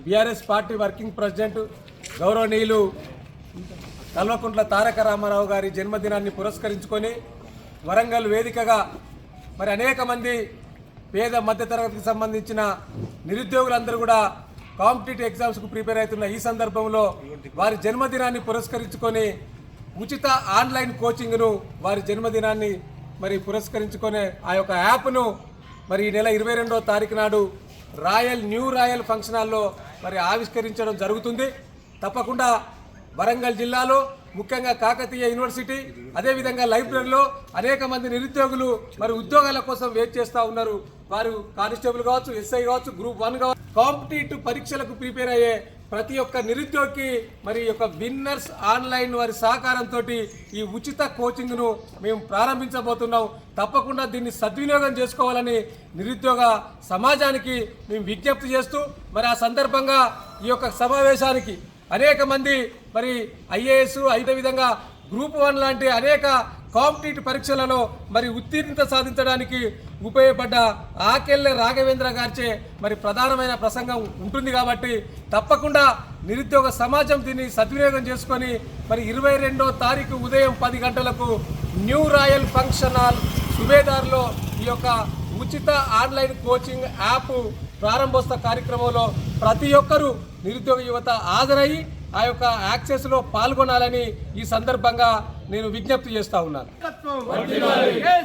BRS party working president గౌరవనీయులు కల్వకుంట్ల తారక రామారావు గారి జన్మదినాన్ని పురస్కరించుకొని వరంగల్ వేదికగా మరి అనేక మంది పేద మధ్యతరగతికి సంబంధించిన నిరుద్యోగులందరూ కూడా కాంపిటేటివ్ ఎగ్జామ్స్కు ప్రిపేర్ అవుతున్న ఈ సందర్భంలో వారి జన్మదినాన్ని పురస్కరించుకొని ఉచిత ఆన్లైన్ కోచింగ్ను వారి జన్మదినాన్ని మరి పురస్కరించుకునే ఆ యొక్క యాప్ను మరి ఈ నెల 22వ తారీఖు నాడు న్యూ రాయల్ ఫంక్షన్ హాల్లో మరి ఆవిష్కరించడం జరుగుతుంది. తప్పకుండా వరంగల్ జిల్లాలో ముఖ్యంగా కాకతీయ యూనివర్సిటీ అదేవిధంగా లైబ్రరీలో అనేక మంది నిరుద్యోగులు మరి ఉద్యోగాల కోసం వెయిట్ చేస్తూ ఉన్నారు. వారు కానిస్టేబుల్ కావచ్చు, ఎస్ఐ కావచ్చు, గ్రూప్ 1 కావచ్చు, కాంపిటేటివ్ పరీక్షలకు ప్రిపేర్ అయ్యే ప్రతి ఒక్క నిరుద్యోగికి మరి యొక్క విన్నర్స్ ఆన్లైన్ వారి సహకారంతో ఈ ఉచిత కోచింగ్ను మేము ప్రారంభించబోతున్నాం. తప్పకుండా దీన్ని సద్వినియోగం చేసుకోవాలని నిరుద్యోగ సమాజానికి మేము విజ్ఞప్తి చేస్తూ మరి ఆ సందర్భంగా ఈ యొక్క సమావేశానికి అనేక మంది మరి ఐఏఎస్ అదేవిధంగా గ్రూప్ 1 లాంటి అనేక కాంపిటేటివ్ పరీక్షలలో మరి ఉత్తీర్ణత సాధించడానికి ఉపయోగపడ్డ ఆకెళ్ళ రాఘవేంద్ర గారిచే మరి ప్రధానమైన ప్రసంగం ఉంటుంది. కాబట్టి తప్పకుండా నిరుద్యోగ సమాజం దీన్ని సద్వినియోగం చేసుకొని మరి 22వ తారీఖు ఉదయం 10 గంటలకు న్యూ రాయల్ ఫంక్షన్ హాల్ సుబేదార్లో ఈ యొక్క ఉచిత ఆన్లైన్ కోచింగ్ యాప్ ప్రారంభోత్సవ కార్యక్రమంలో ప్రతి ఒక్కరూ నిరుద్యోగ యువత హాజరయ్యి ఆ యొక్క యాక్సెస్లో పాల్గొనాలని ఈ సందర్భంగా నేను విజ్ఞప్తి చేస్తా ఉన్నాను.